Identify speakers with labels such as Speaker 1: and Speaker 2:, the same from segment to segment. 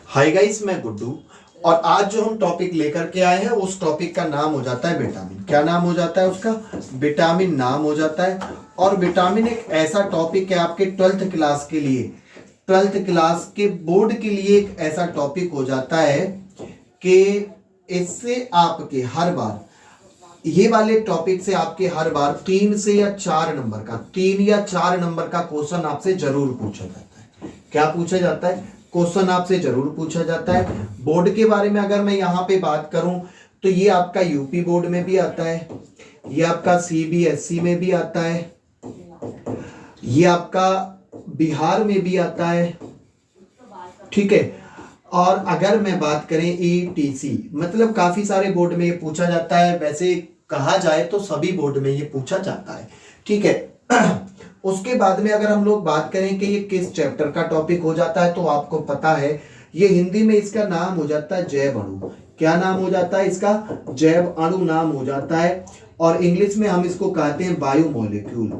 Speaker 1: Hi guys, मैं गुड्डू। और आज जो हम टॉपिक लेकर के आए हैं उस टॉपिक का नाम हो जाता है विटामिन। क्या नाम हो जाता है उसका? विटामिन नाम हो जाता है। और विटामिन एक ऐसा टॉपिक है आपके 12th क्लास के लिए, 12th क्लास के बोर्ड के लिए एक ऐसा टॉपिक हो जाता है कि इससे आपके हर बार, ये वाले टॉपिक से आपके हर बार 3 या 4 नंबर का क्वेश्चन आपसे जरूर पूछा जाता है। क्या पूछा जाता है? क्वेश्चन आपसे जरूर पूछा जाता है। बोर्ड के बारे में अगर मैं यहाँ पे बात करूं तो ये आपका यूपी बोर्ड में भी आता है, ये आपका सीबीएसई में भी आता है, ये आपका बिहार में भी आता है, ठीक है। और अगर मैं बात करें ईटीसी, मतलब काफी सारे बोर्ड में ये पूछा जाता है। वैसे कहा जाए तो सभी बोर्ड में ये पूछा जाता है, ठीक है। उसके बाद में अगर हम लोग बात करें कि ये किस चैप्टर का टॉपिक हो जाता है तो आपको पता है ये हिंदी में इसका नाम हो जाता है जैव अणु। क्या नाम हो जाता है इसका? जैव अणु नाम हो जाता है। और इंग्लिश में हम इसको कहते हैं बायोमोलिक्यूल।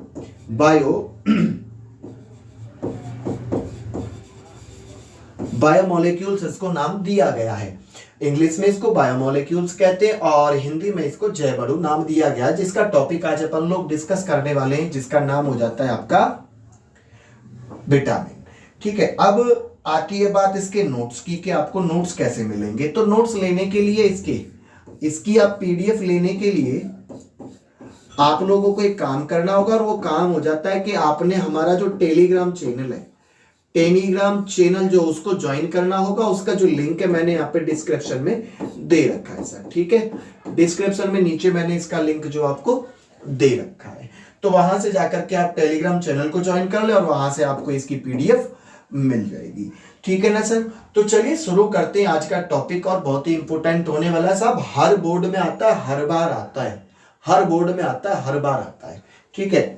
Speaker 1: बायोमोलिक्यूल्स इसको नाम दिया गया है। इंग्लिश में इसको बायोमोलिक्यूल्स कहते हैं और हिंदी में इसको जैव अणु नाम दिया गया, जिसका टॉपिक आज अपन लोग डिस्कस करने वाले हैं, जिसका नाम हो जाता है आपका विटामिन, ठीक है। अब आती है बात इसके नोट्स की कि आपको नोट्स कैसे मिलेंगे। तो नोट्स लेने के लिए इसकी आप पीडीएफ लेने के लिए आप लोगों को एक काम करना होगा, और वो काम हो जाता है कि आपने हमारा जो टेलीग्राम चैनल है, टेलीग्राम चैनल जो उसको ज्वाइन करना होगा। उसका जो लिंक है मैंने यहाँ पे डिस्क्रिप्शन में दे रखा है सर, ठीक है। डिस्क्रिप्शन में नीचे मैंने इसका लिंक जो आपको दे रखा है, तो वहां से जाकर के आप टेलीग्राम चैनल को ज्वाइन कर ले और वहां से आपको इसकी पीडीएफ मिल जाएगी, ठीक है ना सर। तो चलिए शुरू करते हैं आज का टॉपिक, और बहुत ही इंपॉर्टेंट होने वाला है साहब। हर बोर्ड में आता है, हर बार आता है, हर बोर्ड में आता है, हर बार आता है, ठीक है।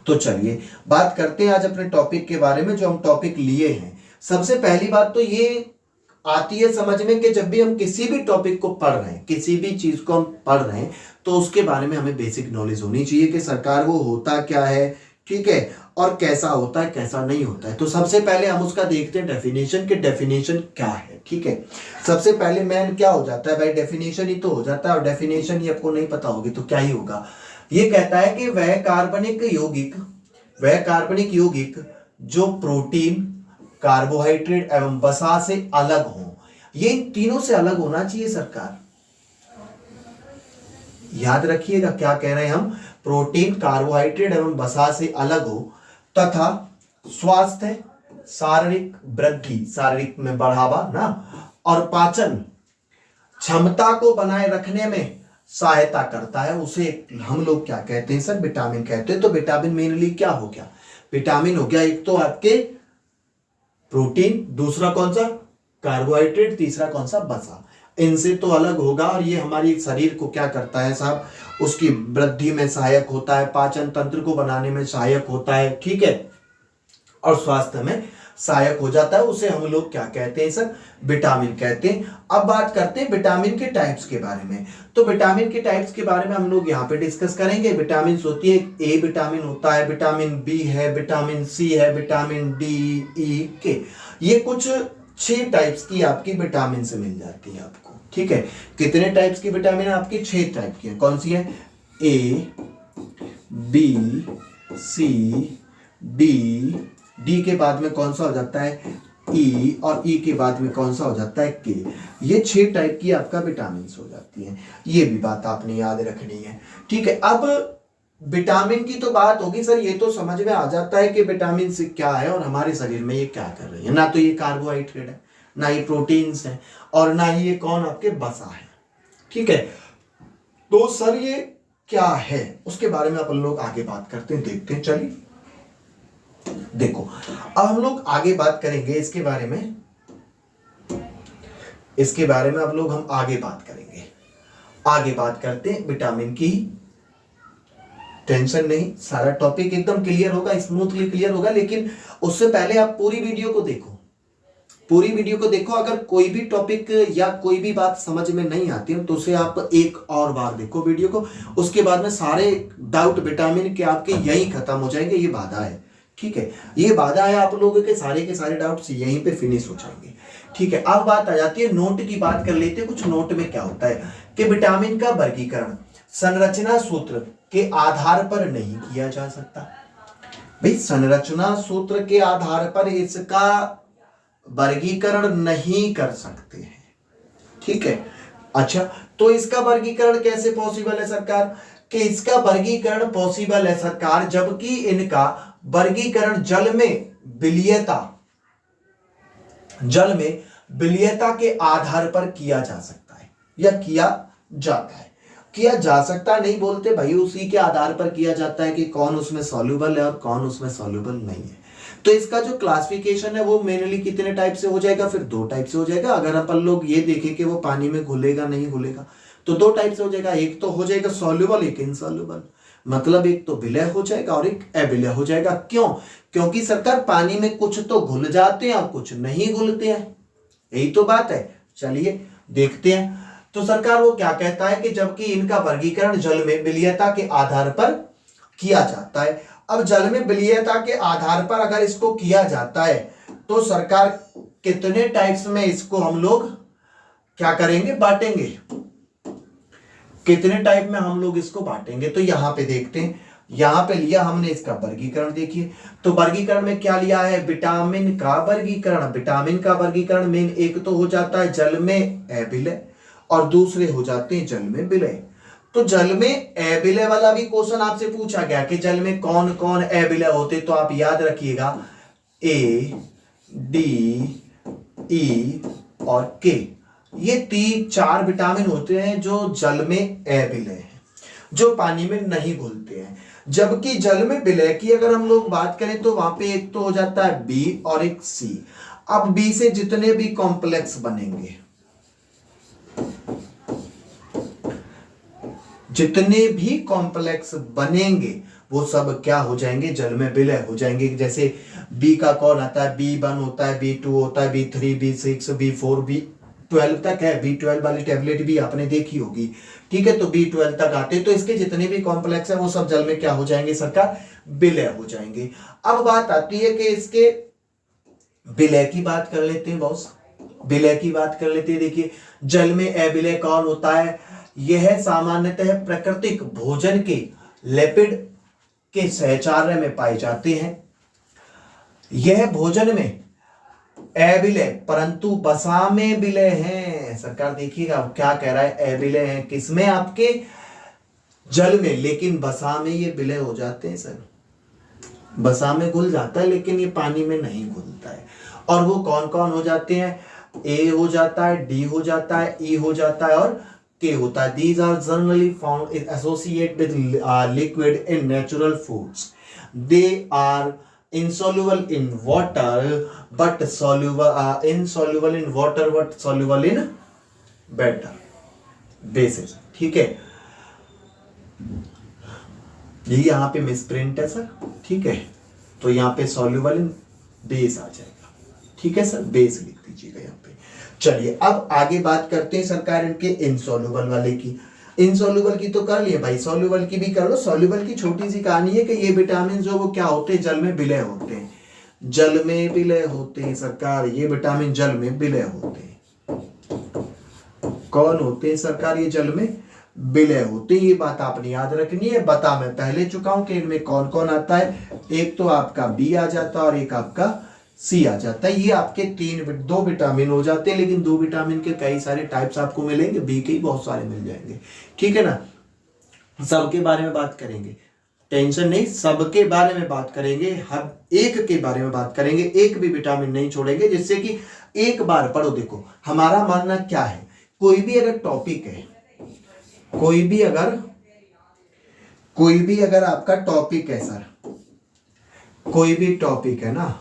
Speaker 1: तो चलिए बात करते हैं आज अपने टॉपिक के बारे में, जो हम टॉपिक लिए हैं। सबसे पहली बात तो ये आती है समझ में कि जब भी हम किसी भी टॉपिक को पढ़ रहे हैं, किसी भी चीज को हम पढ़ रहे हैं, तो उसके बारे में हमें बेसिक नॉलेज होनी चाहिए कि सरकार वो होता क्या है, ठीक है, और कैसा होता है, कैसा नहीं होता है। तो सबसे पहले हम उसका देखते हैं डेफिनेशन, कि डेफिनेशन क्या है, ठीक है। सबसे पहले मेन क्या हो जाता है भाई? डेफिनेशन ही तो हो जाता है, और डेफिनेशन ही आपको नहीं पता होगी तो क्या ही होगा। ये कहता है कि वह कार्बनिक यौगिक जो प्रोटीन, कार्बोहाइड्रेट एवं वसा से अलग हो। ये तीनों से अलग होना चाहिए सरकार, याद रखिएगा क्या कह रहे हैं हम। प्रोटीन, कार्बोहाइड्रेट एवं वसा से अलग हो, तथा स्वास्थ्य, शारीरिक वृद्धि, शारीरिक में बढ़ावा ना, और पाचन क्षमता को बनाए रखने में सहायता करता है, उसे हम लोग क्या कहते हैं सर? विटामिन कहते हैं। तो विटामिन मेनली क्या हो गया? विटामिन हो गया एक तो आपके प्रोटीन, दूसरा कौन सा? कार्बोहाइड्रेट, तीसरा कौन सा? वसा। इनसे तो अलग होगा, और ये हमारी शरीर को क्या करता है साहब? उसकी वृद्धि में सहायक होता है, पाचन तंत्र को बनाने में सहायक होता है, ठीक है, और स्वास्थ्य में सहायक हो जाता है। उसे हम लोग क्या कहते हैं सर? विटामिन कहते हैं। अब बात करते हैं विटामिन के टाइप्स के बारे में। तो विटामिन के टाइप्स के बारे में हम लोग यहाँ पे डिस्कस करेंगे। विटामिन होती है, ए विटामिन होता है, विटामिन बी है, विटामिन सी है, विटामिन डी, ई, के। ये कुछ 6 टाइप्स की आपकी विटामिन से मिल जाती है आपको, ठीक है। कितने टाइप्स की विटामिन आपकी? 6 टाइप की है। कौन सी है? ए, बी, सी, डी के बाद में कौन सा हो जाता है? ई, और ई के बाद में कौन सा हो जाता है? के। ये 6 टाइप की आपका विटामिन हो जाती हैं। ये भी बात आपने याद रखनी है, ठीक है। अब विटामिन की तो बात होगी सर, ये तो समझ में आ जाता है कि विटामिन से क्या है और हमारे शरीर में ये क्या कर रही है। ना तो ये कार्बोहाइड्रेट है, ना ये प्रोटीन्स है, और ना ही ये कौन आपके वसा है, ठीक है। तो सर ये क्या है उसके बारे में अपन लोग आगे बात करते हैं, देखते हैं। चलिए देखो, अब हम लोग आगे बात करेंगे इसके बारे में, अब लोग हम आगे बात करेंगे। आगे बात करते हैं विटामिन की। टेंशन नहीं, सारा टॉपिक एकदम क्लियर होगा, स्मूथली क्लियर होगा। लेकिन उससे पहले आप पूरी वीडियो को देखो। अगर कोई भी टॉपिक या कोई भी बात समझ में नहीं आती है तो उसे आप एक और बार देखो वीडियो को। उसके बाद में सारे डाउट विटामिन के आपके यही खत्म हो जाएंगे, ये वादा है, ठीक है, ये वादा है आप लोगों के सारे डाउट्स यहीं पे फिनिश हो जाएंगे। ठीक है, अब बात आ जाती है नोट की, बात कर लेते हैं कुछ नोट में क्या होता है कि विटामिन का वर्गीकरण संरचना सूत्र के आधार पर नहीं किया जा सकता। भाई संरचना सूत्र के आधार पर इसका वर्गीकरण नहीं कर सकते हैं। ठीक है, अच्छा तो इसका वर्गीकरण कैसे पॉसिबल है सरकार? कि इसका वर्गीकरण पॉसिबल है सरकार जबकि इनका वर्गीकरण जल में विलीयता के आधार पर किया जा सकता है या किया जाता है। किया जा सकता नहीं बोलते भाई, उसी के आधार पर किया जाता है कि कौन उसमें सॉल्युबल है और कौन उसमें सॉल्युबल नहीं है। तो इसका जो क्लासिफिकेशन है वो मेनली कितने टाइप से हो जाएगा? फिर 2 टाइप से हो जाएगा। अगर अपन लोग ये देखें कि वो पानी में घुलेगा नहीं घुलेगा तो 2 टाइप से हो जाएगा। एक तो हो जाएगा सॉल्युबल, एक इनसॉल्युबल। मतलब एक तो विलय हो जाएगा और एक अविलय हो जाएगा। क्यों? क्योंकि सरकार पानी में कुछ तो घुल जाते हैं और कुछ नहीं घुलते हैं, यही तो बात है। चलिए देखते हैं। तो सरकार वो क्या कहता है कि जबकि इनका वर्गीकरण जल में विलीयता के आधार पर किया जाता है। अब जल में विलीयता के आधार पर अगर इसको किया जाता है तो सरकार कितने टाइप्स में इसको हम लोग क्या करेंगे? बांटेंगे। कितने टाइप में हम लोग इसको बांटेंगे? तो यहां पे देखते हैं, यहां पे लिया हमने इसका वर्गीकरण। देखिए तो वर्गीकरण में क्या लिया है? विटामिन का वर्गीकरण। विटामिन का वर्गीकरण मेन एक तो हो जाता है जल में अविलय और दूसरे हो जाते हैं जल में विलय। तो जल में अविलय वाला भी क्वेश्चन आपसे पूछा गया कि जल में कौन कौन अविलय होते, तो आप याद रखिएगा ए, डी, ई और के, ये 4 विटामिन होते हैं जो जल में अविलय हैं, जो पानी में नहीं घुलते हैं। जबकि जल में विलय की अगर हम लोग बात करें तो वहां पे एक तो हो जाता है बी और एक सी। अब बी से जितने भी कॉम्प्लेक्स बनेंगे, जितने भी कॉम्प्लेक्स बनेंगे वो सब क्या हो जाएंगे? जल में विलय हो जाएंगे। जैसे बी का कौन आता है? B1 होता है, B2 होता है, B3, B6, B4, B12 तक है। B12 वाली टैबलेट भी आपने देखी होगी। ठीक है, तो B12 तक आते, तो इसके जितने भी कॉम्प्लेक्स है वो सब जल में क्या हो जाएंगे सरकार? विलय हो जाएंगे। अब बात आती है कि इसके विलय की बात कर लेते हैं बॉस, विलय की बात कर लेते हैं। देखिए जल में अविलय कौन होता है? यह सामान्यतः प्राकृतिक भोजन के लिपिड के सहचार्य में पाए जाते हैं। यह भोजन में अविलय परंतु वसा में विलय है। सरकार देखिएगा क्या कह रहा है? अविलय है किसमें? आपके जल में, लेकिन वसा में ये विलय हो जाते हैं सर। वसा में घुल जाता है लेकिन ये पानी में नहीं घुलता है। और वो कौन कौन हो जाते हैं? ए हो जाता है, डी हो जाता है, ई हो जाता है और के होता है। These are generally found in associate with liquid in natural foods. They are insoluble in water but insoluble in water but soluble in better bases. ठीक है, ये यहाँ पे मिसप्रिंट है सर। ठीक है, तो यहाँ पे soluble in base आ जाएगा। ठीक है सर, बेस लिख दीजिएगा यहाँ पे। चलिए अब आगे बात करते हैं सरकार इनके इनसॉल्युबल वाले की। इनसॉल्युबल की तो कर लिए भाई, सॉल्युबल की भी कर लो। सॉल्युबल की छोटी सी कहानी है कि ये विटामिन जो वो क्या होते हैं? जल में विलय होते हैं। जल में विलय होते हैं सरकार, ये विटामिन जल में विलय होते हैं। कौन होते हैं सरकार? ये जल में विलय होते हैं। ये बात आपने याद रखनी है। बता मैं पहले चुका हूं कि इनमें कौन कौन आता है। एक तो आपका बी आ जाता है और एक आपका सी आ जाता है। ये आपके 2 विटामिन हो जाते हैं, लेकिन 2 विटामिन के कई सारे टाइप्स आपको मिलेंगे, बी के ही बहुत सारे मिल जाएंगे। ठीक है ना, सबके बारे में बात करेंगे, टेंशन नहीं, सबके बारे में बात करेंगे। हम एक के बारे में बात करेंगे, एक भी विटामिन नहीं छोड़ेंगे, जिससे कि एक बार पढ़ो। देखो हमारा मानना क्या है, कोई भी अगर टॉपिक है, कोई भी अगर आपका टॉपिक है सर, कोई भी टॉपिक है ना,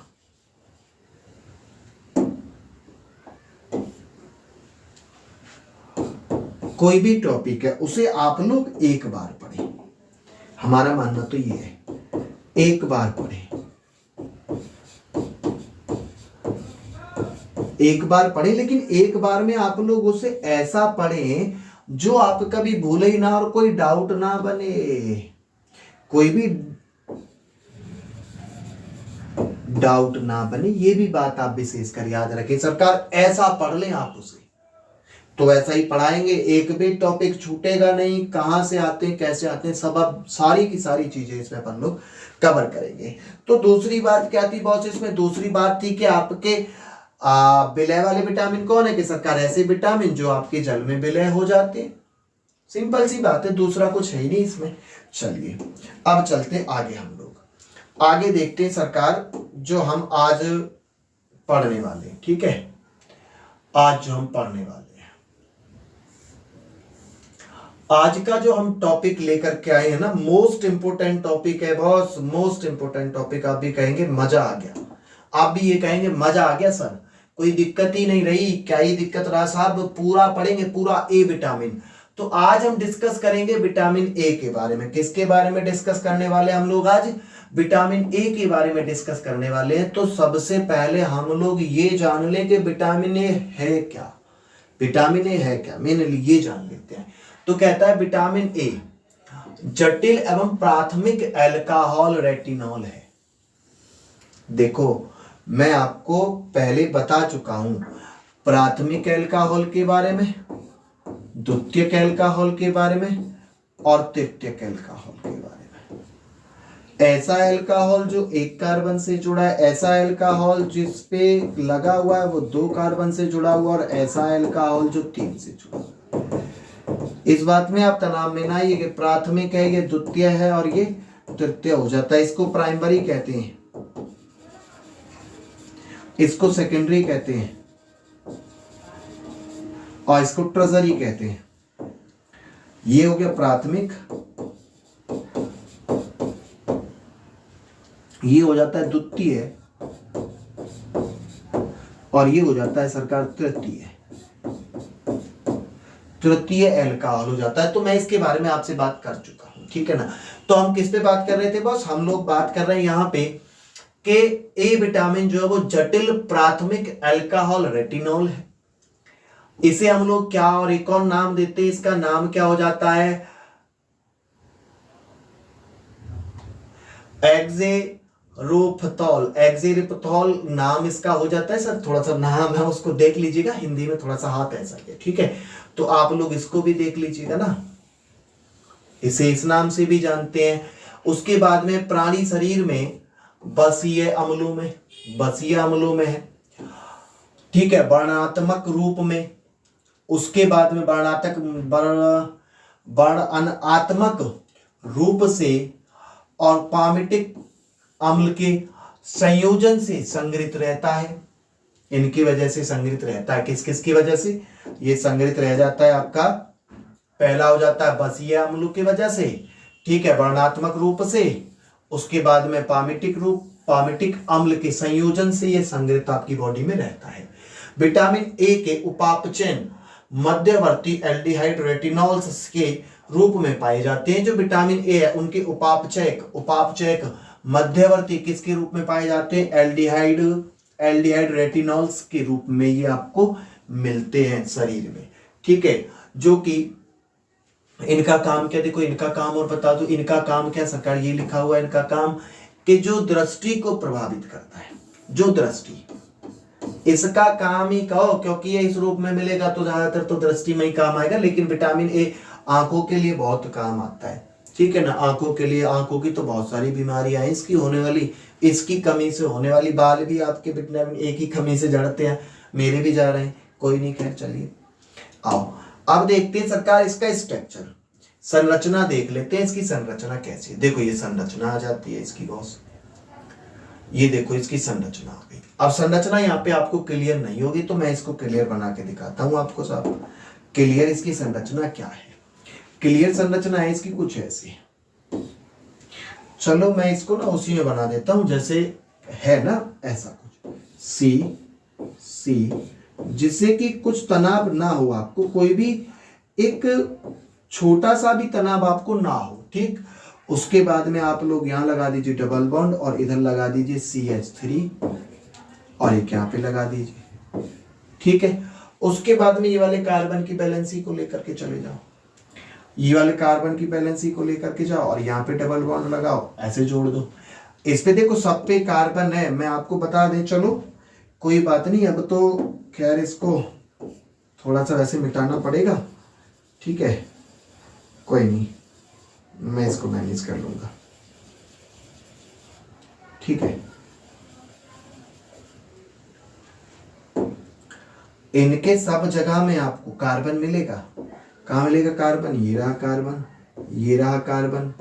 Speaker 1: कोई भी टॉपिक है उसे आप लोग एक बार पढ़ें। हमारा मानना तो ये है, एक बार पढ़ें, एक बार पढ़ें, लेकिन एक बार में आप लोग उसे ऐसा पढ़ें जो आप कभी भूले ही ना और कोई डाउट ना बने। कोई भी डाउट ना बने, ये भी बात आप विशेषकर याद रखें। सरकार ऐसा पढ़ लें आप उसे, तो ऐसा ही पढ़ाएंगे, एक भी टॉपिक छूटेगा नहीं, कहां से आते हैं कैसे आते हैं सब, अब सारी की सारी चीजें इसमें अपन लोग कवर करेंगे। तो दूसरी बात क्या थी बॉस इसमें? दूसरी बात थी कि आपके विलय वाले विटामिन कौन है? कि सरकार ऐसे विटामिन जो आपके जल में विलय हो जाते हैं। सिंपल सी बात है, दूसरा कुछ है ही नहीं इसमें। चलिए अब चलते हैं आगे, हम लोग आगे देखते हैं सरकार जो हम आज पढ़ने वाले हैं। ठीक है, आज जो हम पढ़ने वाले हैं, आज का जो हम टॉपिक लेकर के आए हैं ना, मोस्ट इंपोर्टेंट टॉपिक है बॉस, मोस्ट इंपोर्टेंट टॉपिक। आप भी कहेंगे मजा आ गया, आप भी ये कहेंगे मजा आ गया सर, कोई दिक्कत ही नहीं रही। क्या ही दिक्कत रहा साहब, पूरा पढ़ेंगे, पूरा ए विटामिन। तो आज हम डिस्कस करेंगे विटामिन ए के बारे में। किसके बारे में डिस्कस करने वाले हम लोग आज? विटामिन ए के बारे में डिस्कस करने वाले हैं। तो सबसे पहले हम लोग ये जान लें कि विटामिन ए है क्या। विटामिन ए है क्या, मैंने ये जान लेते हैं। तो कहता है विटामिन ए जटिल एवं प्राथमिक अल्कोहल रेटिनॉल है। देखो मैं आपको पहले बता चुका हूं प्राथमिक अल्कोहल के बारे में, द्वितीयक अल्कोहल के बारे में और तृतीयक अल्कोहल के बारे में। ऐसा अल्कोहल जो एक कार्बन से जुड़ा है, ऐसा अल्कोहल जिस पे लगा हुआ है वो 2 कार्बन से जुड़ा हुआ, और ऐसा अल्कोहल जो 3 से जुड़ा हुआ। इस बात में आप तनाव में ना आइए कि प्राथमिक है, ये द्वितीय है और ये तृतीय हो जाता है। इसको प्राइमरी कहते हैं, इसको सेकेंडरी कहते हैं और इसको ट्रेजरी कहते हैं। ये हो गया प्राथमिक, ये हो जाता है द्वितीय और ये हो जाता है सरकार तृतीय। तृतीय अल्कोहल हो जाता है। तो मैं इसके बारे में आपसे बात कर चुका हूं, ठीक है ना। तो हम किस पे बात कर रहे थे बॉस? हम लोग बात कर रहे हैं यहां पे कि ए विटामिन जो है वो जटिल प्राथमिक अल्कोहल रेटिनॉल है। इसे हम लोग क्या और एक और नाम देते हैं, इसका नाम क्या हो जाता है? एक्सेरोफथॉल। एक्सेरोफथॉल नाम इसका हो जाता है। सर थोड़ा सा नाम है उसको देख लीजिएगा, हिंदी में थोड़ा सा हाथ ऐसा है, ठीक है। तो आप लोग इसको भी देख लीजिएगा ना, इसे इस नाम से भी जानते हैं। उसके बाद में प्राणी शरीर में बसीय अम्लों में, बसीय अम्लों में है, ठीक है, वर्णात्मक रूप में। उसके बाद में वर्णनात्मक रूप से और पामिटिक अम्ल के संयोजन से संग्रहित रहता है। इनकी वजह से संग्रहित रहता है। किस किस की वजह से ये संग्रहित रह जाता है? आपका पहला हो जाता है बसीय अम्लों की वजह से, ठीक है, वर्णनात्मक रूप से। उसके बाद में पामिटिक अम्ल के संयोजन से ये संग्रहित आपकी बॉडी में रहता है। विटामिन ए के उपापचयन मध्यवर्ती एल्डिहाइड रेटिनॉल्स के रूप में पाए जाते हैं। जो विटामिन ए है उनके उपापचयक मध्यवर्ती किसके रूप में पाए जाते हैं? एल्डिहाइड रेटिनॉल्स के रूप में ये आपको मिलते हैं शरीर में, ठीक है। जो कि इनका काम क्या, देखो इनका काम और बता दो, इनका काम क्या सरकार? ये लिखा हुआ है इनका काम कि जो दृष्टि को प्रभावित करता है, जो दृष्टि, इसका काम ही कहो, क्योंकि ये इस रूप में मिलेगा तो ज्यादातर तो दृष्टि में ही काम आएगा। लेकिन विटामिन ए आंखों के लिए बहुत काम आता है, ठीक है ना। आंखों के लिए, आंखों की तो बहुत सारी बीमारियां हैं इसकी होने वाली, इसकी कमी से होने वाली। बाल भी आपके विटामिन ए की कमी से झड़ते हैं, मेरे भी जा रहे हैं, कोई नहीं, खैर चलिए आओ अब देखते हैं सरकार इसका स्ट्रक्चर, संरचना देख लेते हैं। इसकी संरचना कैसी है? देखो ये संरचना आ जाती है इसकी बॉस, ये देखो इसकी संरचना आ गई। अब संरचना यहाँ पे आपको क्लियर नहीं होगी तो मैं इसको क्लियर बना के दिखाता हूं आपको साहब। क्लियर इसकी संरचना क्या है? क्लियर संरचना है इसकी कुछ ऐसी। चलो मैं इसको ना उसी में बना देता हूं जैसे है ना, ऐसा कुछ सी, जिससे कि कुछ तनाव ना हो आपको, कोई भी एक छोटा सा भी तनाव आपको ना हो, ठीक। उसके बाद में आप लोग यहां लगा दीजिए डबल बॉन्ड और इधर लगा दीजिए CH3 और एक यहां पे लगा दीजिए, ठीक है। उसके बाद में ये वाले कार्बन की बैलेंसी को लेकर के चले जाओ, ये वाले कार्बन की बैलेंसी को लेकर के जाओ और यहाँ पे डबल बॉन्ड लगाओ, ऐसे जोड़ दो। इस पे देखो सब पे कार्बन है, मैं आपको बता दें, चलो कोई बात नहीं, अब तो खैर इसको थोड़ा सा वैसे मिटाना पड़ेगा, ठीक है, कोई नहीं, मैं इसको मैनेज कर लूंगा, ठीक है। इनके सब जगह में आपको कार्बन मिलेगा। कहाँ मिलेगा कार्बन? ये रहा कार्बन, ये रहा कार्बन,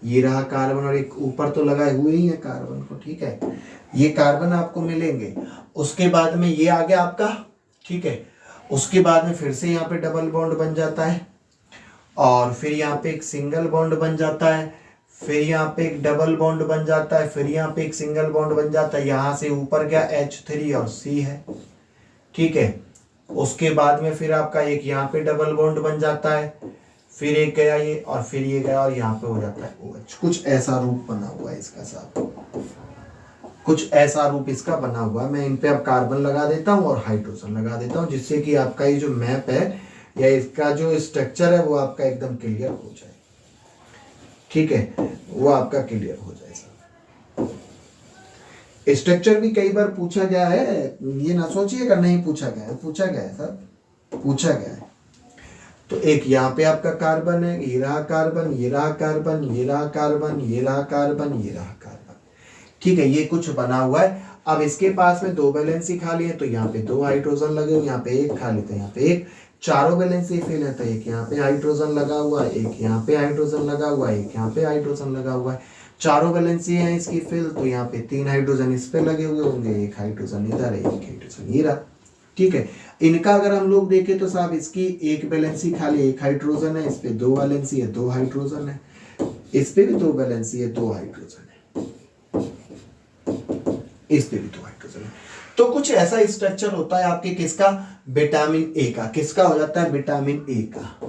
Speaker 1: ये रहा कार्बन, और एक ऊपर तो लगाए हुए ही है कार्बन को, ठीक है। ये कार्बन आपको मिलेंगे। उसके बाद में ये आ गया आपका, ठीक है। उसके बाद में फिर से यहाँ पे डबल बॉन्ड बन जाता है, और फिर यहाँ पे एक सिंगल बॉन्ड बन जाता है, फिर यहाँ पे एक डबल बॉन्ड बन जाता है, फिर यहाँ पे एक सिंगल बॉन्ड बन जाता है। यहाँ से ऊपर गया H3 और C है, ठीक है। उसके बाद में फिर आपका एक यहाँ पे डबल बॉन्ड बन जाता है, फिर एक गया ये, और फिर ये गया, और यहाँ पे हो जाता है OH। कुछ ऐसा रूप बना हुआ है इसका साहब, कुछ ऐसा रूप इसका बना हुआ है। मैं इन पे अब कार्बन लगा देता हूँ और हाइड्रोजन लगा देता हूँ, जिससे कि आपका ये जो मैप है या इसका जो स्ट्रक्चर है वो आपका एकदम क्लियर हो जाए, ठीक है, वो आपका क्लियर हो जाए सर। स्ट्रक्चर भी कई बार पूछा गया है, ये ना सोचिएगा नहीं पूछा गया है, पूछा गया है सर, पूछा गया है। तो एक यहाँ पे आपका कार्बन है, ये रहा कार्बन, ये रहा कार्बन, ये रहा कार्बन, ये रहा कार्बन, ये रहा कार्बन, ठीक है, ये कुछ बना हुआ है। अब इसके पास में 2 वैलेंसी खाली है, तो यहाँ पे 2 हाइड्रोजन लगे हुए, यहाँ पे एक खाली, तो यहाँ पे एक। चारों वैलेंसी फिल है, तो एक यहाँ पे हाइड्रोजन लगा हुआ है, एक यहाँ पे हाइड्रोजन लगा हुआ है, एक यहाँ पे हाइड्रोजन लगा हुआ है। चारों वैलेंसी है इसकी फिल, तो यहाँ पे 3 हाइड्रोजन इस पे लगे हुए होंगे, एक हाइड्रोजन इधर है, एक हाइड्रोजन इधर, ठीक है। इनका अगर हम लोग देखें तो साहब इसकी एक वैलेंसी खाली, एक हाइड्रोजन है, इस पे 2 वैलेंसी है, 2 हाइड्रोजन है, इस पे भी 2 वैलेंसी है, 2 हाइड्रोजन है, इस पे भी 2 हाइड्रोजन है। तो कुछ ऐसा स्ट्रक्चर होता है आपके किसका? विटामिन ए का। किसका हो जाता है? विटामिन ए का।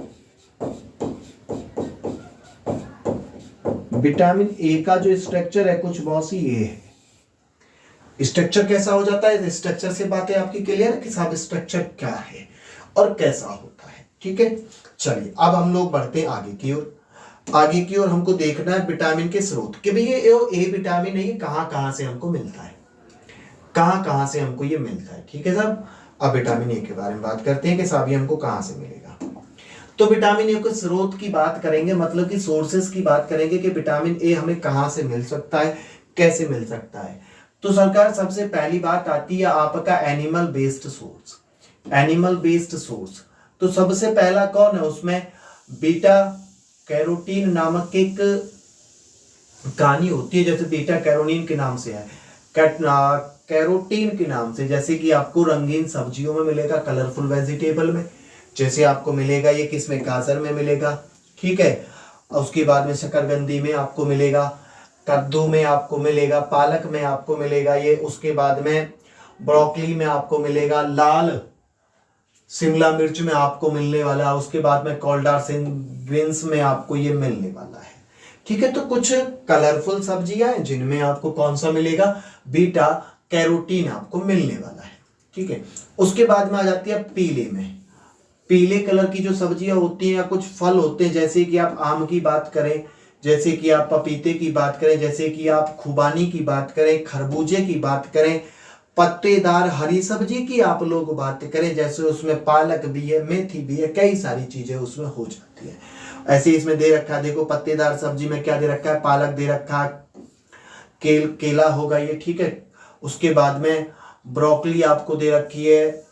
Speaker 1: विटामिन ए का जो स्ट्रक्चर है कुछ बहुत सी ये है। स्ट्रक्चर कैसा हो जाता है? स्ट्रक्चर से बातें आपकी क्लियर है कि साहब स्ट्रक्चर क्या है और कैसा होता है, ठीक है। चलिए अब हम लोग बढ़ते हैं आगे की ओर। आगे की ओर हमको देखना है विटामिन के स्रोत, कि भाई ये ए विटामिन है, ये कहां कहां से हमको मिलता है, कहां कहां से हमको ये मिलता है, ठीक है साहब। अब विटामिन ए के बारे में बात करते हैं कि साहब ये हमको कहां से मिलेगा। तो विटामिन ए के स्रोत की बात करेंगे, मतलब कि सोर्सेस की बात करेंगे कि विटामिन ए हमें कहां से मिल सकता है, कैसे मिल सकता है। तो सरकार सबसे पहली बात आती है आपका animal based source. Animal based source तो सबसे पहला कौन है उसमें? बीटा कैरोटीन नामक एक कहानी होती है, जैसे बीटा कैरोटीन के नाम से है, कैरोटीन के नाम से, जैसे कि आपको रंगीन सब्जियों में मिलेगा, कलरफुल वेजिटेबल में, जैसे आपको मिलेगा ये किसमें? गाजर में मिलेगा, ठीक है। उसके बाद में शकरकंदी में आपको मिलेगा, कद्दू में आपको मिलेगा, पालक में आपको मिलेगा ये, उसके बाद में ब्रोकली में आपको मिलेगा, लाल शिमला मिर्च में आपको मिलने वाला है, उसके बाद में कॉल्डार ग्रीन्स में आपको ये मिलने वाला है, ठीक है। तो कुछ कलरफुल सब्जियां हैं जिनमें आपको कौन सा मिलेगा? बीटा कैरोटीन आपको मिलने वाला है, ठीक है। उसके बाद में आ जाती है पीले में। पीले कलर की जो सब्जियां होती हैं या कुछ फल होते हैं, जैसे कि आप आम की बात करें, जैसे कि आप पपीते की बात करें, जैसे कि आप खुबानी की बात करें, खरबूजे की बात करें, पत्तेदार हरी सब्जी की आप लोग बात करें, जैसे उसमें पालक भी है, मेथी भी है, कई सारी चीजें उसमें हो जाती है। ऐसे इसमें दे रखा है, देखो पत्तेदार सब्जी में क्या दे रखा है? पालक दे रखा है, केला होगा ये, ठीक है। उसके बाद में ब्रोकली आपको दे रखी है,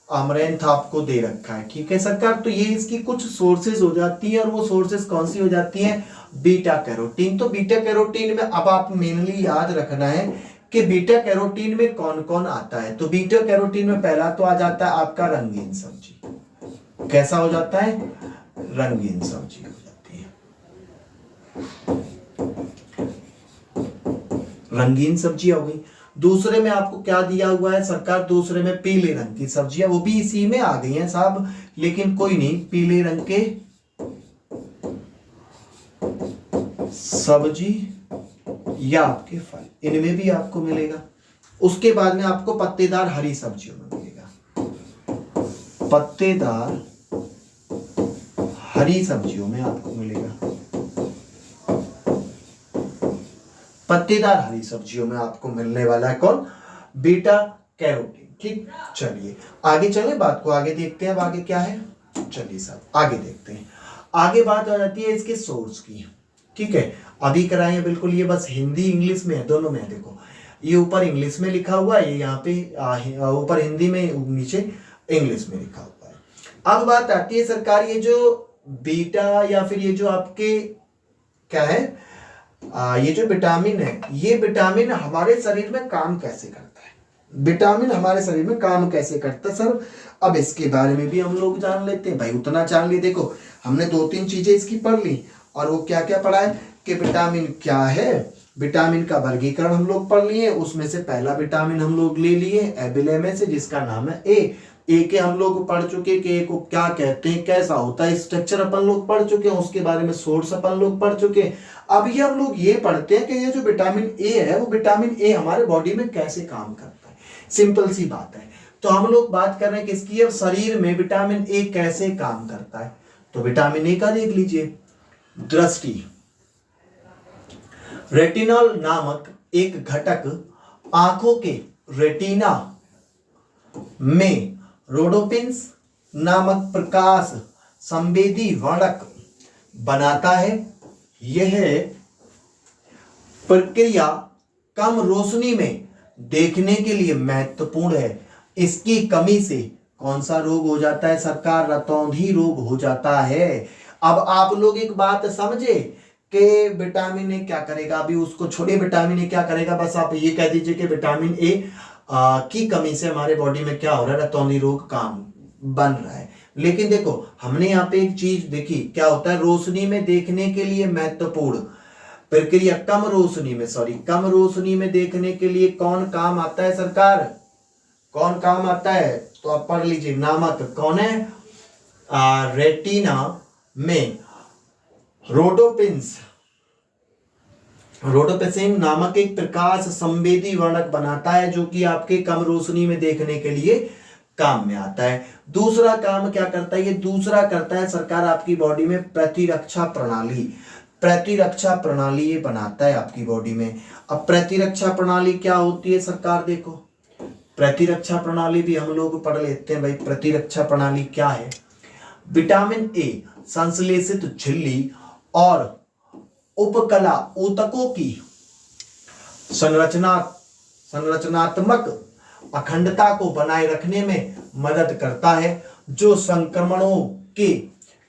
Speaker 1: अमरैंथ आपको दे रखा है, ठीक है सरकार। तो ये इसकी कुछ सोर्सेज हो जाती है, और वो सोर्सेज कौन सी हो जाती है? Beta carotene. तो बीटा कैरोटीन में अब आप मेनली याद रखना है कि बीटा कैरोटीन में कौन कौन आता है। तो बीटा कैरोटीन में पहला तो आ जाता है आपका रंगीन सब्जी। कैसा हो जाता है? रंगीन सब्जी हो जाती है, रंगीन सब्जी हो गई। दूसरे में आपको क्या दिया हुआ है सरकार? दूसरे में पीले रंग की सब्जियां, वो भी इसी में आ गई हैं साहब, लेकिन कोई नहीं, पीले रंग के सब्जी या आपके फल, इनमें भी आपको मिलेगा। उसके बाद में आपको पत्तेदार हरी सब्जियों में मिलेगा, पत्तेदार हरी सब्जियों में आपको मिलेगा। पत्तेदार हरी सब्जियों में आपको मिलने वाला है कौन, बीटा कैरोटीन। ठीक, चलिए आगे चले, बात को आगे देखते हैं। अब आगे क्या है, चलिए साहब आगे देखते हैं। आगे बात आ जाती है इसके सोर्स की। ठीक है, अभी कराए हैं बिल्कुल, ये बस हिंदी इंग्लिश में है, दोनों में है। देखो ये ऊपर इंग्लिश में लिखा हुआ है, ये यहाँ पे ऊपर हिंदी में, नीचे इंग्लिश में लिखा हुआ है। अब बात आती है सरकार, ये जो बीटा या फिर ये जो आपके क्या है, ये जो विटामिन है, ये विटामिन हमारे शरीर में काम कैसे करता है, विटामिन हमारे शरीर में काम कैसे करता है सर। अब इसके बारे में भी हम लोग जान लेते हैं भाई, उतना जान लिए। देखो हमने 2-3 चीजें इसकी पढ़ ली, और वो क्या क्या पढ़ा है कि विटामिन क्या है, विटामिन का वर्गीकरण हम लोग पढ़ लिए। उसमें से पहला विटामिन हम लोग ले लिए एबिले में से, जिसका नाम है ए के हम लोग पढ़ चुके कि ए को क्या कहते हैं, कैसा होता है, स्ट्रक्चर अपन लोग पढ़ चुके हैं, उसके बारे में सोर्स अपन लोग पढ़ चुके हैं। अब ये हम लोग ये पढ़ते हैं कि ये जो विटामिन ए है, वो विटामिन ए हमारे बॉडी में कैसे काम करता है। सिंपल सी बात है। तो हम लोग बात कर रहे हैं किसकी, अब शरीर में विटामिन ए कैसे काम करता है। तो विटामिन ए का देख लीजिए, दृष्टि, रेटिनॉल नामक एक घटक आंखों के रेटिना में रोडोपिन्स नामक प्रकाश संवेदी वर्णक बनाता है। यह प्रक्रिया कम रोशनी में देखने के लिए महत्वपूर्ण है। इसकी कमी से कौन सा रोग हो जाता है सरकार, रतौंधी रोग हो जाता है। अब आप लोग एक बात समझे कि विटामिन ए क्या करेगा, अभी उसको छोड़िए, विटामिन ए क्या करेगा, बस आप ये कह दीजिए कि विटामिन ए की कमी से हमारे बॉडी में क्या हो रहा है, रतौंधी रोग काम बन रहा है। लेकिन देखो हमने यहाँ पे एक चीज देखी, क्या होता है, रोशनी में देखने के लिए महत्वपूर्ण प्रक्रिया, कम रोशनी में देखने के लिए कौन काम आता है सरकार, कौन काम आता है, तो आप पढ़ लीजिए, नामक कौन है, रेटिना में रोडोपिसिन नामक एक प्रकाश संवेदी वर्णक बनाता है, जो कि आपके कम रोशनी में देखने के लिए काम में आता है। दूसरा काम क्या करता है, ये दूसरा करता है सरकार आपकी बॉडी में प्रतिरक्षा प्रणाली ये बनाता है आपकी बॉडी में। अब प्रतिरक्षा प्रणाली क्या होती है सरकार, देखो प्रतिरक्षा प्रणाली भी हम लोग पढ़ लेते हैं भाई। प्रतिरक्षा प्रणाली क्या है, विटामिन ए संश्लेषित झिल्ली और उपकला ऊतकों की संरचनात्मक अखंडता को बनाए रखने में मदद करता है, जो संक्रमणों के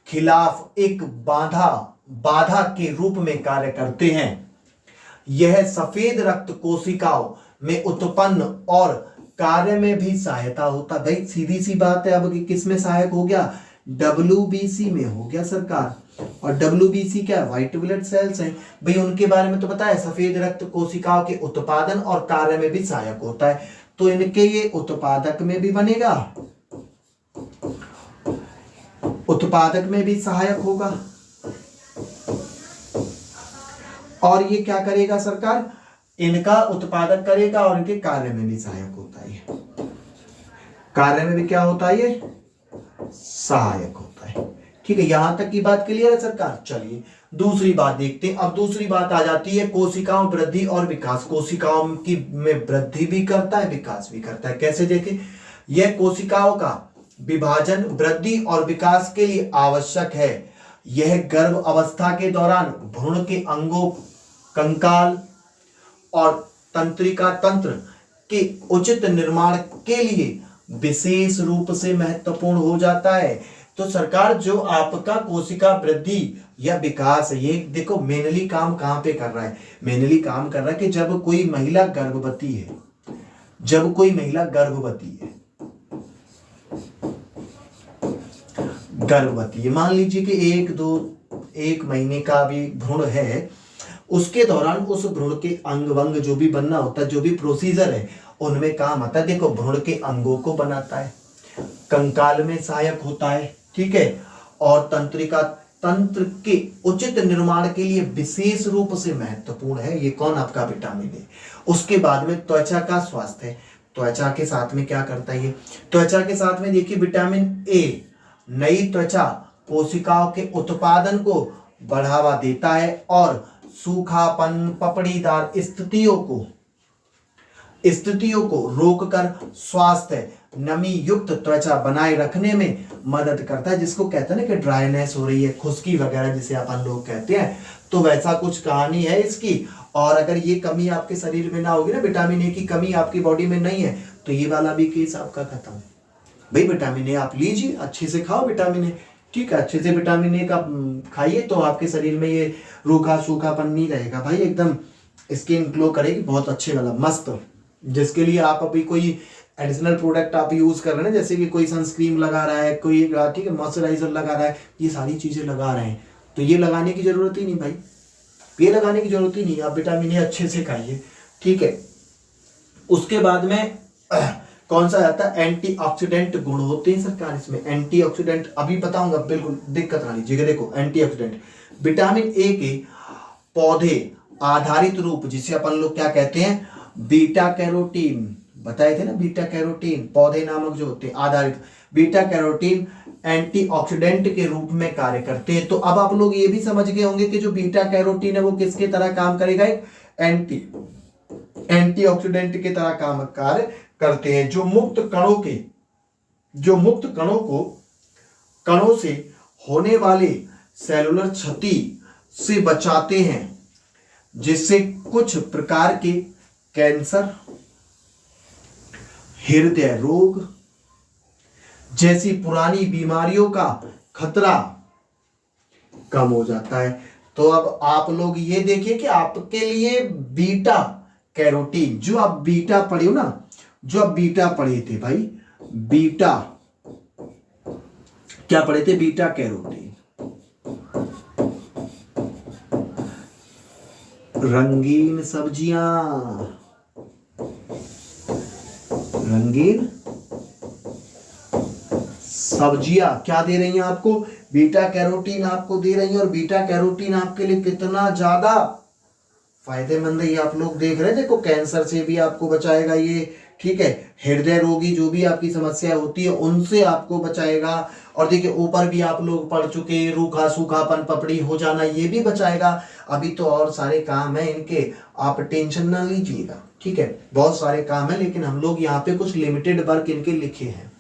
Speaker 1: खिलाफ एक बाधा के रूप में कार्य करते हैं। यह सफेद रक्त कोशिकाओं में उत्पन्न और कार्य में भी सहायता होता। भाई सीधी सी बात है, अब किस में सहायक हो गया, WBC में हो गया सरकार। और WBC क्या, व्हाइट ब्लड सेल्स हैं भाई, उनके बारे में तो पता है, सफेद रक्त कोशिकाओं के उत्पादन और कार्य में भी सहायक होता है। तो इनके ये उत्पादक में भी बनेगा, उत्पादक में भी सहायक होगा, और ये क्या करेगा सरकार, इनका उत्पादक करेगा और इनके कार्य में भी सहायक होता है। कार्य में भी क्या होता है, ये सहायक होता है। ठीक है, यहां तक की बात क्लियर है सरकार। चलिए दूसरी बात देखते हैं। अब दूसरी बात आ जाती है कोशिकाओं वृद्धि और विकास। कोशिकाओं की में वृद्धि भी करता है, विकास भी करता है। कैसे देखें, यह कोशिकाओं का विभाजन, वृद्धि और विकास के लिए आवश्यक है। यह गर्भ अवस्था के दौरान भ्रूण के अंगों, कंकाल और तंत्रिका तंत्र के उचित निर्माण के लिए विशेष रूप से महत्वपूर्ण हो जाता है। तो सरकार जो आपका कोशिका वृद्धि या विकास, ये देखो मेनली काम कहां पे कर रहा है, मेनली काम कर रहा है कि जब कोई महिला गर्भवती है, मान लीजिए कि 1 महीने का भी भ्रूण है, उसके दौरान उस भ्रूण के अंग वंग जो भी बनना होता है, जो भी प्रोसीजर है, उनमें काम आता है। देखो भ्रूण के अंगों को बनाता है, कंकाल में सहायक होता है, ठीक है, और तंत्रिका तंत्र के उचित निर्माण के लिए विशेष रूप से महत्वपूर्ण है। ये कौन, आपका विटामिन ए। उसके बाद में त्वचा का स्वास्थ्य है। त्वचा के साथ में क्या करता है, ये त्वचा के साथ में देखिए विटामिन ए नई त्वचा कोशिकाओं के उत्पादन को बढ़ावा देता है और सूखापन, पपड़ीदार स्थितियों को रोककर स्वास्थ्य नमी युक्त त्वचा बनाए रखने में मदद करता है, जिसको कहते हैं ना कि ड्राइनेस हो रही है, खुश्की वगैरह जिसे अपन लोग कहते हैं, तो वैसा कुछ कहानी है इसकी। और अगर ये कमी आपके शरीर में ना होगी ना, विटामिन ए की कमी आपकी बॉडी में नहीं है, तो ये वाला भी केस आपका खत्म। भाई विटामिन ए आप लीजिए, अच्छे से खाओ विटामिन ए, ठीक है, अच्छे से विटामिन ए का खाइए, तो आपके शरीर में ये रूखा सूखापन नहीं रहेगा भाई, एकदम स्किन ग्लो करेगी, बहुत अच्छे वाला मस्त। जिसके लिए आप अभी कोई एडिशनल प्रोडक्ट आप यूज कर रहे हैं, जैसे कि कोई सनस्क्रीन लगा रहा है, कोई ठीक है मॉइस्चराइजर लगा रहा है, ये सारी चीजें लगा रहे हैं, तो ये लगाने की जरूरत ही नहीं भाई, ये लगाने की जरूरत ही नहीं, आप विटामिन ए अच्छे से खाइए, ठीक है। उसके बाद में कौन सा आता है, एंटीऑक्सीडेंट गुण होते हैं सरकार इसमें, एंटीऑक्सीडेंट अभी बताऊंगा, बिल्कुल दिक्कत ना लीजिएगा। देखो एंटीऑक्सीडेंट, विटामिन ए के पौधे आधारित रूप जिसे अपन लोग क्या कहते हैं, बीटा कैरोटीन, बताए थे ना, बीटा कैरोटीन पौधे नामक जो होते हैं आधारित, बीटा कैरोटीन एंटीऑक्सीडेंट के रूप में कार्य करते हैं। तो अब आप लोग ये भी समझ गए होंगे कि जो बीटा कैरोटीन है वो किसके तरह काम करेगा, एक एंटीऑक्सीडेंट की तरह काम कार्य करते हैं, जो मुक्त कणों को कणों से होने वाले सेलुलर क्षति से बचाते हैं, जिससे कुछ प्रकार के कैंसर, हृदय रोग जैसी पुरानी बीमारियों का खतरा कम हो जाता है। तो अब आप लोग ये देखिए कि आपके लिए बीटा कैरोटीन, जो आप बीटा पढ़े हो ना, जो आप बीटा पढ़े थे भाई, बीटा क्या पढ़े थे, बीटा कैरोटीन, रंगीन सब्जियां क्या दे रही हैं आपको, बीटा कैरोटीन आपको दे रही हैं, और बीटा कैरोटीन आपके लिए कितना ज्यादा फायदेमंद है ये आप लोग देख रहे हैं। देखो कैंसर से भी आपको बचाएगा ये, ठीक है, हृदय रोगी जो भी आपकी समस्या होती है उनसे आपको बचाएगा, और देखिए ऊपर भी आप लोग पढ़ चुके, रूखा सूखापन पपड़ी हो जाना, ये भी बचाएगा। अभी तो और सारे काम है इनके, आप टेंशन ना लीजिएगा, ठीक है, बहुत सारे काम है, लेकिन हम लोग यहाँ पे कुछ लिमिटेड वर्क इनके लिखे हैं,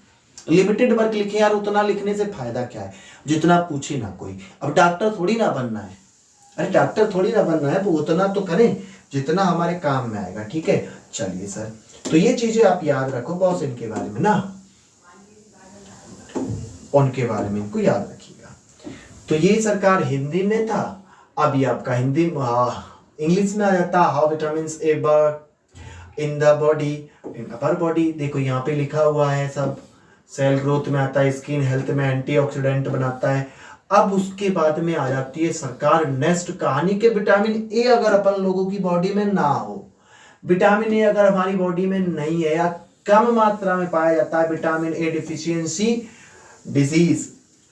Speaker 1: लिमिटेड वर्क लिखे यार, उतना लिखने से फायदा क्या है, जितना पूछे ना कोई। अब डॉक्टर थोड़ी ना बनना है, अरे डॉक्टर थोड़ी ना बनना है, वो उतना तो करें जितना हमारे काम में आएगा, ठीक है। चलिए सर, तो ये चीजें आप याद रखो बॉस, इनके बारे में ना, उनके बारे में इनको याद रखिएगा। तो ये सरकार हिंदी में था, अभी आपका हिंदी इंग्लिश में आ जाता, how vitamins A in the body, in upper body. देखो यहाँ पे लिखा हुआ है सब, सेल ग्रोथ में आता है, स्किन हेल्थ में एंटीऑक्सीडेंट बनाता है। अब उसके बाद में आ जाती है सरकार नेक्स्ट कहानी के, विटामिन ए अगर अपन लोगों की बॉडी में ना हो, विटामिन ए अगर हमारी बॉडी में नहीं है या कम मात्रा में पाया जाता है, vitamin A deficiency disease,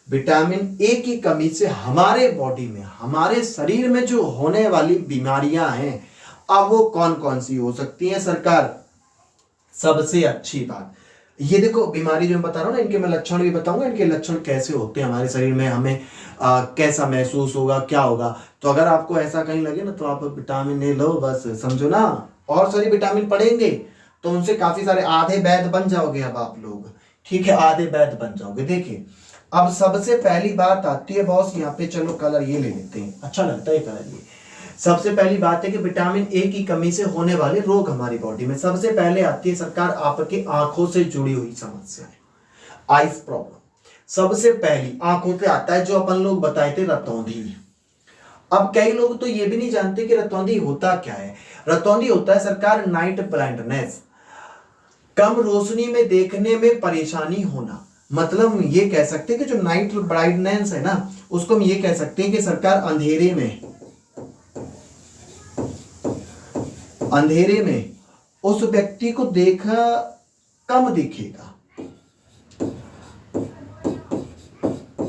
Speaker 1: vitamin A की कमी से हमारे बॉडी में, हमारे शरीर में जो होने वाली बीमारियां हैं, अब वो कौन कौन सी हो सकती हैं सरकार। सबसे अच्छी बात ये देखो, बीमारी जो मैं बता रहा हूँ ना, इनके मैं लक्षण भी बताऊंगा, इनके लक्षण कैसे होते हैं हमारे शरीर में, हमें कैसा महसूस होगा, क्या होगा। तो अगर आपको ऐसा कहीं लगे ना, तो आप विटामिन ए लो, बस समझो ना, और सारी विटामिन पढ़ेंगे तो उनसे काफी सारे आधे वैद्य बन जाओगे अब आप लोग, ठीक है, आधे वैद्य बन जाओगे। देखिए अब सबसे पहली बात आती है बॉस, यहाँ पे चलो कलर ये ले लेते हैं, अच्छा लगता है कलर ये। सबसे पहली बात है कि विटामिन ए की कमी से होने वाले रोग हमारी बॉडी में, सबसे पहले आती है सरकार आपके आंखों से जुड़ी हुई समस्याएं, आइज प्रॉब्लम सबसे पहली आंखों से आता है, जो अपन लोग बताए थे रतौंधी। अब कई लोग तो ये भी नहीं जानते कि रतौंधी होता क्या है। रतौंधी होता है सरकार नाइट ब्लाइंडनेस, कम रोशनी में देखने में परेशानी होना। मतलब ये कह सकते हैं कि जो नाइट ब्लाइंडनेस है ना, उसको हम ये कह सकते हैं कि सरकार अंधेरे में उस व्यक्ति को देखा कम दिखेगा,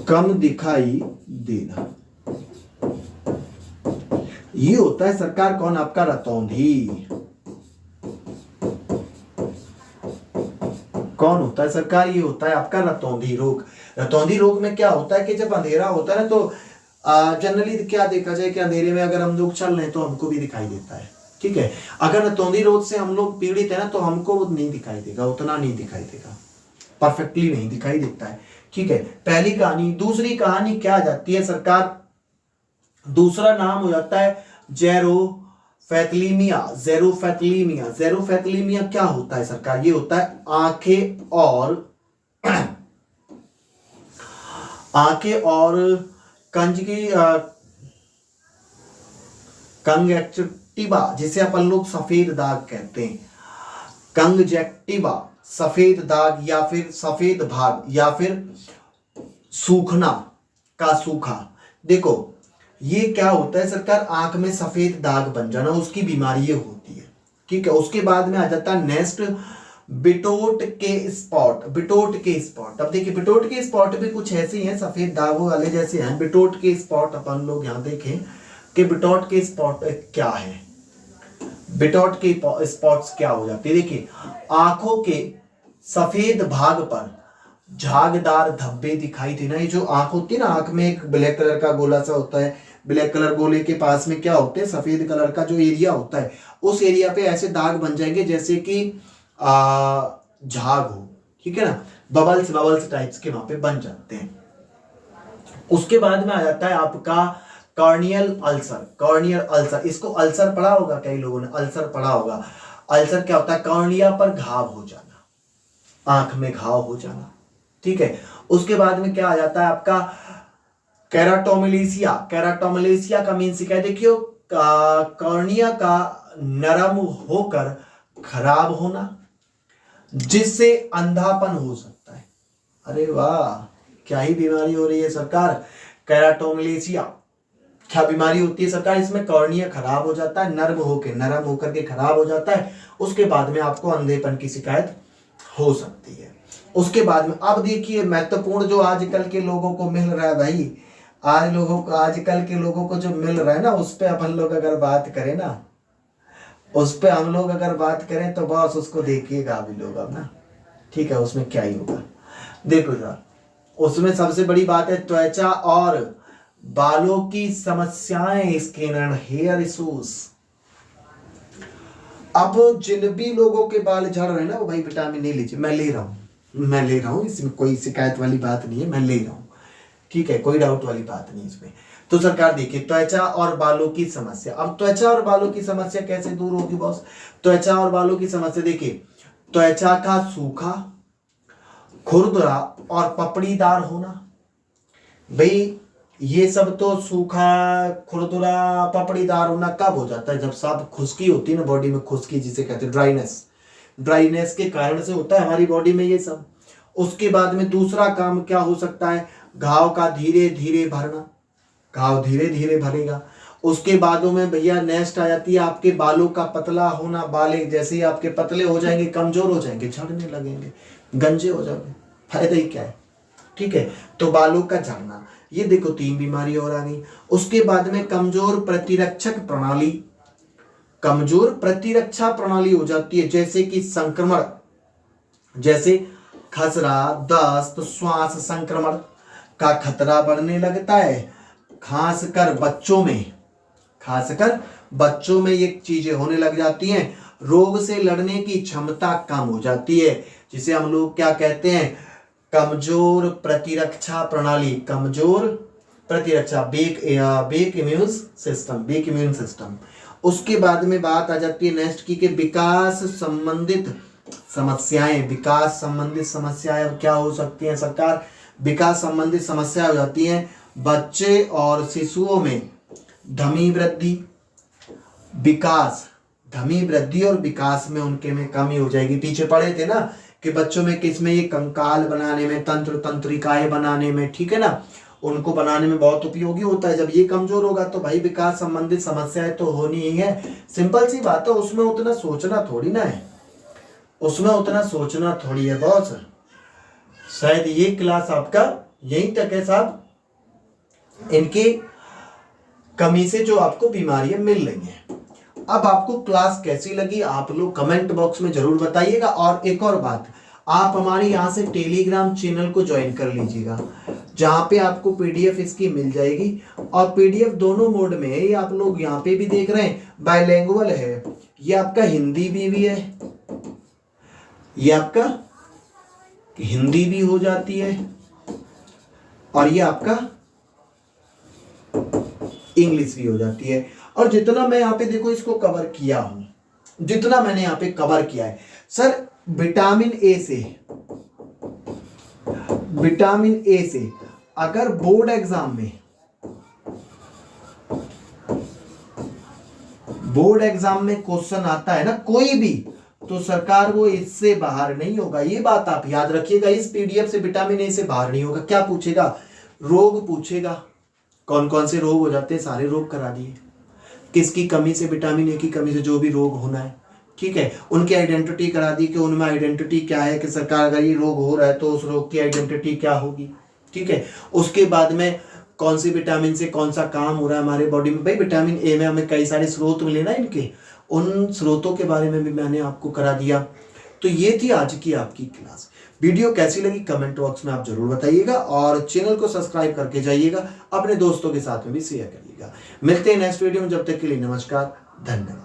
Speaker 1: कम दिखाई देना, ये होता है सरकार कौन, आपका रतौंधी। कौन होता है सरकार, ये होता है आपका रतौंधी रोग। रतौंधी रोग में क्या होता है कि जब अंधेरा होता है ना, तो जनरली क्या देखा जाए कि अंधेरे में अगर हम लोग चल रहे हैं तो हमको भी दिखाई देता है, ठीक है। अगर तोंदी रोग से हम लोग पीड़ित है ना तो हमको वो नहीं दिखाई देगा, उतना नहीं दिखाई देगा, परफेक्टली नहीं दिखाई देता है, ठीक है। पहली कहानी। दूसरी कहानी क्या आ जाती है सरकार, दूसरा नाम हो जाता है जेरोफैथलीमिया। जेरोफैथलीमिया, जेरोफैथलीमिया क्या होता है सरकार, ये होता है आंखें और कंजक्टिवा, जिसे अपन लोग सफेद दाग कहते हैं, कंजक्टिवा सफेद दाग या फिर सफेद भाग या फिर सूखना का सूखा। देखो ये क्या होता है सरकार, आंख में सफेद दाग बन जाना, उसकी बीमारी ये होती है, ठीक है। उसके बाद में आ जाता है नेक्स्ट बिटोट के स्पॉट। बिटोट के स्पॉट, अब देखिए बिटोट के स्पॉट भी कुछ ऐसे ही हैं, सफेद दागों वाले जैसे हैं। बिटोट के स्पॉट अपन लोग यहाँ देखें कि बिटोट के स्पॉट क्या है, बिटोट के स्पॉट्स क्या हो जाते हैं। देखिए आंखों के सफेद भाग पर झागदार धब्बे दिखाई देना। ये जो आंख होती है ना, आंख में एक ब्लैक कलर का गोला सा होता है, ब्लैक कलर गोले के पास में क्या होते हैं, सफेद कलर का जो एरिया होता है, उस एरिया पे ऐसे दाग बन जाएंगे जैसे कि झाग हो, ठीक है ना, बबल्स बबल्स टाइप्स के वहां पे बन जाते हैं। उसके बाद में आ जाता है आपका कॉर्नियल अल्सर। कॉर्नियल अल्सर, इसको अल्सर पढ़ा होगा, कई लोगों ने अल्सर पढ़ा होगा। अल्सर क्या होता है, कॉर्निया पर घाव हो जाना, आंख में घाव हो जाना, ठीक है। उसके बाद में क्या आ जाता है आपका केराटोमलेशिया। केराटोमलेशिया का मीन्स क्या है, देखियो कॉर्निया का नरम होकर खराब होना, जिससे अंधापन हो सकता है। अरे वाह, क्या ही बीमारी हो रही है सरकार, केराटोमलेशिया क्या बीमारी होती है सरकार, इसमें कॉर्निया खराब हो जाता है, नरम होकर के खराब हो जाता है। उसके बाद में आपको अंधेपन की शिकायत हो सकती है। उसके बाद में अब देखिए महत्वपूर्ण जो आजकल के लोगों को मिल रहा है भाई, आजकल के लोगों को जो मिल रहा है ना, उस पर अपन लोग अगर बात करें ना, उस पर हम लोग अगर बात करें तो बस उसको देखिएगा अभी लोग अब ना, ठीक है। उसमें क्या ही होगा, देखो सर, उसमें सबसे बड़ी बात है त्वचा और बालों की समस्याएं, स्किन एंड हेयर इश्यूज। अब जिन भी लोगों के बाल झड़ रहे हैं ना, वो भाई विटामिन ए लीजिए, मैं ले रहा हूं, इसमें कोई शिकायत वाली बात नहीं है, मैं ले रहा हूं, ठीक है, कोई डाउट वाली बात नहीं इसमें। तो सरकार देखिए त्वचा और बालों की समस्या। अब त्वचा और बालों की समस्या कैसे दूर होगी बॉस, त्वचा और बालों की समस्या देखिए, त्वचा का सूखा, खुरदरा और पपड़ीदार होना। भाई ये सब तो सूखा, खुरदरा, पपड़ीदार होना कब हो जाता है, जब साफ खुश्की होती है ना बॉडी में, खुश्की जिसे कहते हैं ड्राइनेस के कारण से होता है हमारी बॉडी में ये सब। उसके बाद में दूसरा काम क्या हो सकता है, घाव का धीरे धीरे भरना, घाव धीरे धीरे भरेगा। उसके बाद में भैया नेक्स्ट आ जाती है आपके बालों का पतला होना। बाल जैसे ही आपके पतले हो जाएंगे, कमजोर हो जाएंगे, झड़ने लगेंगे, गंजे हो जाएंगे, फायदा ही क्या है, ठीक है। तो बालों का झड़ना, ये देखो 3 बीमारी और आ गई। उसके बाद में कमजोर प्रतिरक्षा प्रणाली हो जाती है, जैसे कि संक्रमण, जैसे खसरा, दस्त, श्वास संक्रमण का खतरा बढ़ने लगता है। खासकर बच्चों में ये चीजें होने लग जाती हैं। रोग से लड़ने की क्षमता कम हो जाती है, जिसे हम लोग क्या कहते हैं, कमजोर प्रतिरक्षा प्रणाली, वीक इम्यून सिस्टम। उसके बाद में बात आ जाती है नेक्स्ट की कि विकास संबंधित समस्याएं क्या हो सकती हैं सरकार, विकास संबंधित समस्या हो जाती हैं बच्चे और शिशुओं में धमी वृद्धि और विकास में उनके में कमी हो जाएगी। पीछे पढ़े थे ना कि बच्चों में किसमें, ये कंकाल बनाने में, तंत्रिकाएं बनाने में, ठीक है ना, उनको बनाने में बहुत उपयोगी होता है। जब ये कमजोर होगा तो भाई विकास संबंधित समस्याएं तो होनी ही है, सिंपल सी बात है। उसमें उतना सोचना थोड़ी है बॉस। शायद ये क्लास आपका यहीं तक है साहब, इनकी कमी से जो आपको बीमारियां मिल रही हैं। अब आपको क्लास कैसी लगी आप लोग कमेंट बॉक्स में जरूर बताइएगा। और एक और बात, आप हमारे यहाँ से टेलीग्राम चैनल को ज्वाइन कर लीजिएगा। जहां पे आपको पीडीएफ इसकी मिल जाएगी। और पीडीएफ दोनों मोड में है, ये आप लोग यहाँ पे भी देख रहे हैं बाइलिंगुअल है। ये आपका हिंदी भी है, ये आपका हिंदी भी हो जाती है और ये आपका इंग्लिश भी हो जाती है। और जितना मैं यहाँ पे देखो इसको कवर किया हूं, जितना मैंने यहाँ पे कवर किया है सर, विटामिन ए से अगर बोर्ड एग्जाम में क्वेश्चन आता है ना कोई भी, तो सरकार वो इससे बाहर नहीं होगा। ये बात आप याद रखिएगा, इस पीडीएफ से विटामिन ए से बाहर नहीं होगा। क्या पूछेगा? रोग पूछेगा, कौन कौन से रोग हो जाते हैं, सारे रोग करा दिए। किसकी कमी से, विटामिन ए की कमी से जो भी रोग होना है, ठीक है, उनकी आइडेंटिटी करा दी कि उनमें आइडेंटिटी क्या है, कि सरकार अगर ये रोग हो रहा है तो उस रोग की आइडेंटिटी क्या होगी, ठीक है। उसके बाद में कौन सी विटामिन से कौन सा काम हो रहा है हमारे बॉडी में। भाई विटामिन ए में हमें कई सारे स्रोत मिले ना इनके, उन स्रोतों के बारे में भी मैंने आपको करा दिया। तो ये थी आज की आपकी क्लास। वीडियो कैसी लगी कमेंट बॉक्स में आप जरूर बताइएगा और चैनल को सब्सक्राइब करके जाइएगा, अपने दोस्तों के साथ में भी शेयर करिएगा। मिलते हैं नेक्स्ट वीडियो में, जब तक के लिए नमस्कार, धन्यवाद।